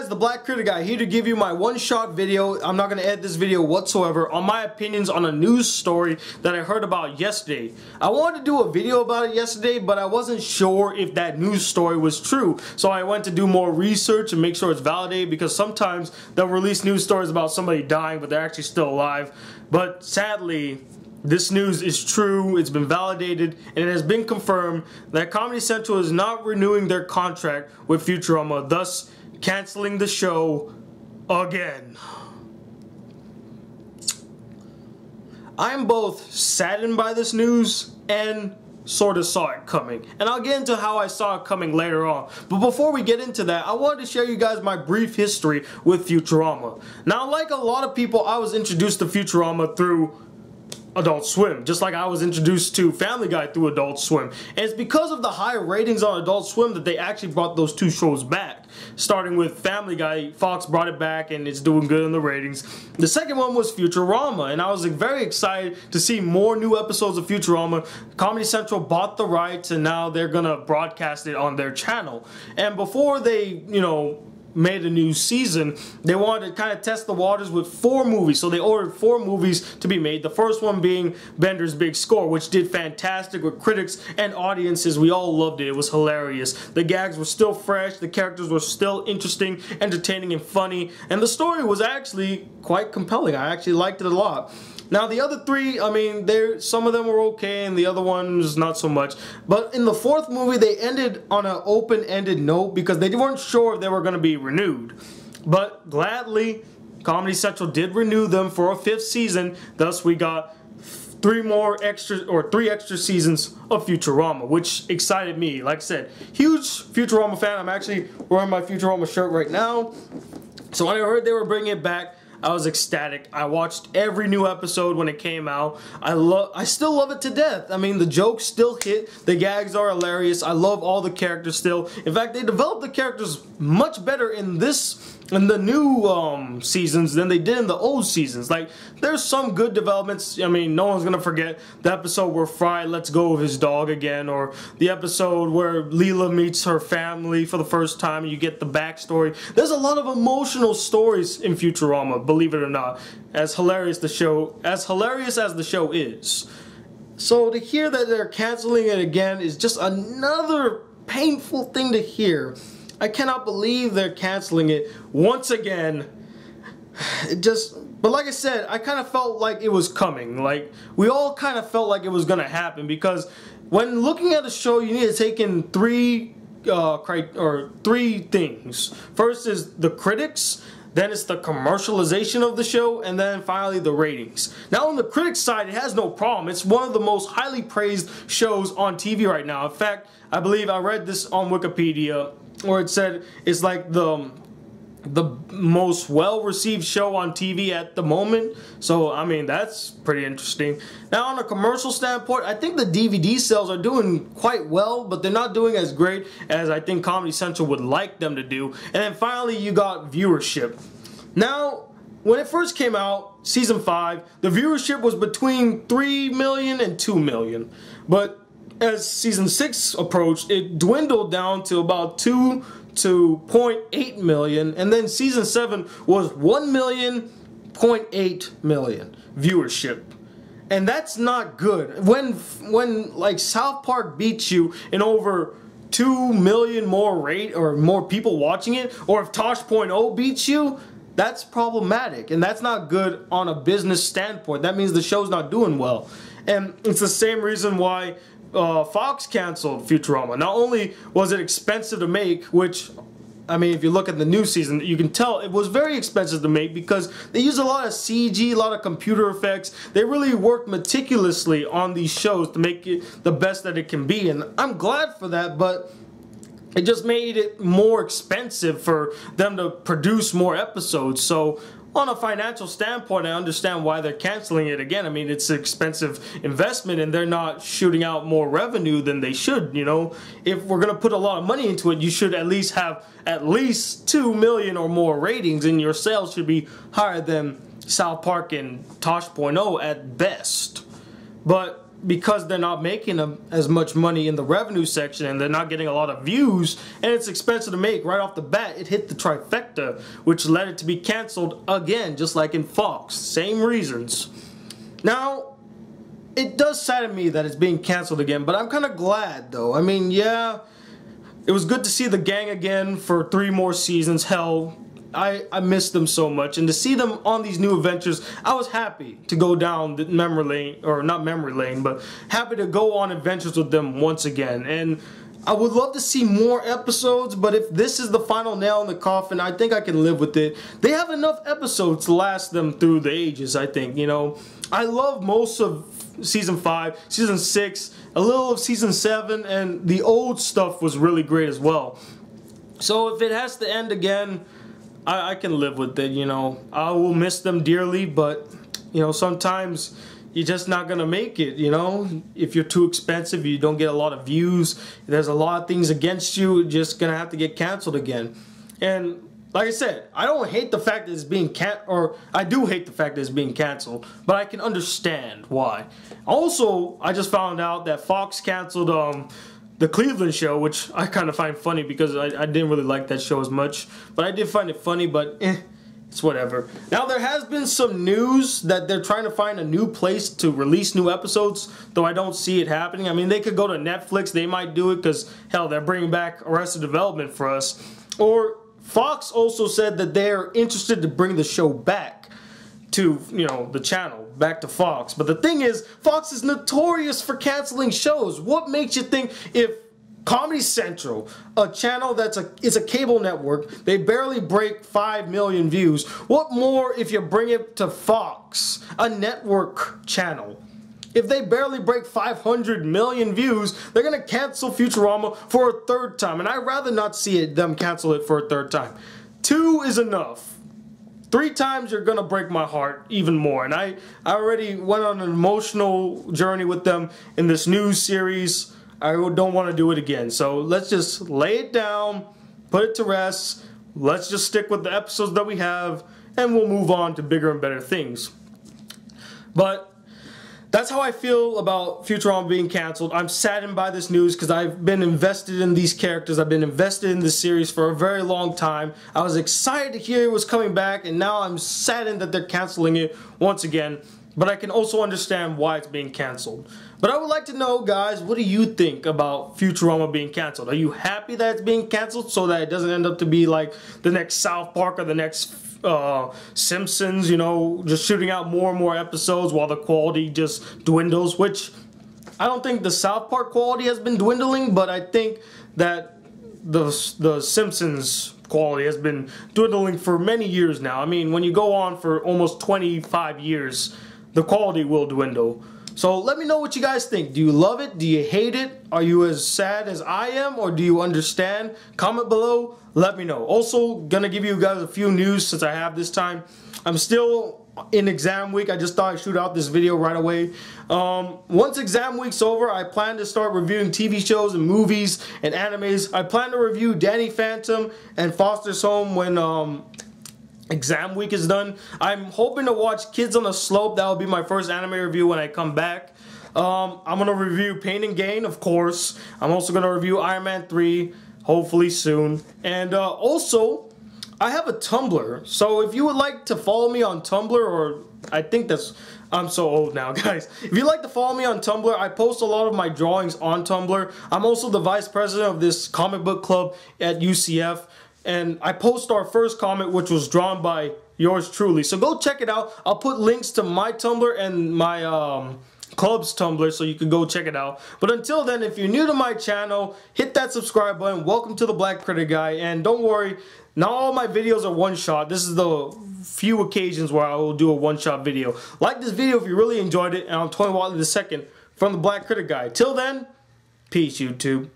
guys, the Black Critic Guy here to give you my one-shot video. I'm not going to edit this video whatsoever on my opinions on a news story that I heard about yesterday. I wanted to do a video about it yesterday, but I wasn't sure if that news story was true. So I went to do more research and make sure it's validated, because sometimes they'll release news stories about somebody dying but they're actually still alive. But sadly, this news is true, it's been validated, and it has been confirmed that Comedy Central is not renewing their contract with Futurama, thus canceling the show again. I am both saddened by this news and sort of saw it coming, and I'll get into how I saw it coming later on. But before we get into that, I wanted to share you guys my brief history with Futurama. Now, like a lot of people, I was introduced to Futurama through Adult Swim, just like I was introduced to Family Guy through Adult Swim. And it's because of the high ratings on Adult Swim that they actually brought those two shows back. Starting with Family Guy, Fox brought it back and it's doing good in the ratings. The second one was Futurama, and I was very excited to see more new episodes of Futurama. Comedy Central bought the rights and now they're gonna broadcast it on their channel. And before they, made a new season, they wanted to kind of test the waters with 4 movies. So they ordered 4 movies to be made. The first one being Bender's Big Score, which did fantastic with critics and audiences. We all loved it. It was hilarious. The gags were still fresh. The characters were still interesting, entertaining, and funny. And the story was actually quite compelling. I actually liked it a lot. Now the other 3, some of them were okay and the other ones not so much. But in the 4th movie, they ended on an open-ended note because they weren't sure if they were going to be renewed. But gladly, Comedy Central did renew them for a 5th season. Thus, we got 3 extra seasons of Futurama, which excited me. Like I said, huge Futurama fan. I'm actually wearing my Futurama shirt right now. So when I heard they were bringing it back, I was ecstatic. I watched every new episode when it came out. I still love it to death. I mean, the jokes still hit. The gags are hilarious. I love all the characters still. In fact, they developed the characters much better in the new seasons than they did in the old seasons. Like, there's some good developments. I mean, no one's gonna forget the episode where Fry lets go of his dog again, or the episode where Leela meets her family for the first time and you get the backstory. There's a lot of emotional stories in Futurama, believe it or not, as hilarious as the show is. So to hear that they're canceling it again is just another painful thing to hear. I cannot believe they're canceling it once again. But like I said, I kind of felt like it was coming. Like, we all kind of felt like it was gonna happen, because when looking at the show, you need to take in 3 things. First is the critics, then it's the commercialization of the show, and then finally the ratings. Now on the critics side, it has no problem. It's one of the most highly praised shows on TV right now. In fact, I believe I read this on Wikipedia, where it said it's like the most well-received show on TV at the moment. So, I mean, that's pretty interesting. Now, on a commercial standpoint, I think the DVD sales are doing quite well, but they're not doing as great as I think Comedy Central would like them to do. And then finally, you got viewership. Now, when it first came out, season 5, the viewership was between 3 million and 2 million. But as season 6 approached, it dwindled down to about 2 to 0.8 million, and then season 7 was 1.8 million viewership. And that's not good. When like South Park beats you in over 2 million more people watching it, or if Tosh.0 beats you, that's problematic, and that's not good on a business standpoint. That means the show's not doing well. And it's the same reason why Fox canceled Futurama. Not only was it expensive to make, which, I mean, if you look at the new season, you can tell it was very expensive to make because they use a lot of CG, a lot of computer effects. They really worked meticulously on these shows to make it the best that it can be, and I'm glad for that, but it just made it more expensive for them to produce more episodes. So on a financial standpoint, I understand why they're canceling it again. I mean, it's an expensive investment and they're not shooting out more revenue than they should, If we're going to put a lot of money into it, you should at least have at least 2 million or more ratings, and your sales should be higher than South Park and Tosh.0 at best. But because they're not making as much money in the revenue section and they're not getting a lot of views and it's expensive to make right off the bat, it hit the trifecta, which led it to be canceled again, just like in Fox. Same reasons. Now, it does sadden me that it's being canceled again, but I'm kind of glad though. I mean, yeah, it was good to see the gang again for 3 more seasons. Hell, I miss them so much, and to see them on these new adventures, I was happy to go down the memory lane, or not memory lane, but happy to go on adventures with them once again. And I would love to see more episodes, but if this is the final nail in the coffin, I think I can live with it. They have enough episodes to last them through the ages, I think, you know. I love most of Season 5, Season 6, a little of Season 7, and the old stuff was really great as well. So if it has to end again, I can live with it, you know. I will miss them dearly, but, you know, sometimes you're just not going to make it, you know. If you're too expensive, you don't get a lot of views, there's a lot of things against you, you're just going to have to get canceled again. And like I said, I don't hate the fact that it's being I do hate the fact that it's being canceled, but I can understand why. Also, I just found out that Fox canceled the Cleveland show, which I kind of find funny because I didn't really like that show as much. But I did find it funny, but it's whatever. Now, there has been some news that they're trying to find a new place to release new episodes, though I don't see it happening. I mean, they could go to Netflix. They might do it because, hell, they're bringing back Arrested Development for us. Or Fox also said that they're interested to bring the show back to, you know, the channel, back to Fox. But the thing is, Fox is notorious for canceling shows. What makes you think if Comedy Central, a channel is a cable network, they barely break 5 million views, what more if you bring it to Fox, a network channel? If they barely break 500 million views, they're going to cancel Futurama for a 3rd time. And I'd rather not see them cancel it for a 3rd time. 2 is enough. 3 times you're gonna break my heart even more, and I already went on an emotional journey with them in this new series. I don't want to do it again, so let's just lay it down, put it to rest. Let's just stick with the episodes that we have, and we'll move on to bigger and better things. But that's how I feel about Futurama being canceled. I'm saddened by this news because I've been invested in these characters. I've been invested in this series for a very long time. I was excited to hear it was coming back, and now I'm saddened that they're canceling it once again. But I can also understand why it's being canceled. But I would like to know, guys, what do you think about Futurama being canceled? Are you happy that it's being canceled so that it doesn't end up to be like the next South Park or the next Simpsons, you know, just shooting out more and more episodes while the quality just dwindles? Which I don't think the South Park quality has been dwindling, but I think that the Simpsons quality has been dwindling for many years now. I mean, when you go on for almost 25 years, the quality will dwindle. So let me know what you guys think. Do you love it? Do you hate it? Are you as sad as I am, or do you understand? Comment below. Let me know. Also, gonna give you guys a few news since I have this time. I'm still in exam week. I just thought I'd shoot out this video right away. Once exam week's over, I plan to start reviewing TV shows and movies and animes. I plan to review Danny Phantom and Foster's Home when exam week is done. I'm hoping to watch Kids on the Slope. That will be my first anime review when I come back. I'm going to review Pain and Gain, of course. I'm also going to review Iron Man 3, hopefully soon. And also, I have a Tumblr. So if you would like to follow me on Tumblr, or I think that's... I'm so old now, guys. If you'd like to follow me on Tumblr, I post a lot of my drawings on Tumblr. I'm also the vice president of this comic book club at UCF. And I post our first comic, which was drawn by yours truly. So go check it out. I'll put links to my Tumblr and my club's Tumblr so you can go check it out. But until then, if you're new to my channel, hit that subscribe button. Welcome to the Black Critic Guy. And don't worry, not all my videos are one-shot. This is the few occasions where I will do a one-shot video. Like this video if you really enjoyed it. And I'm Tony Watley II from the Black Critic Guy. Till then, peace, YouTube.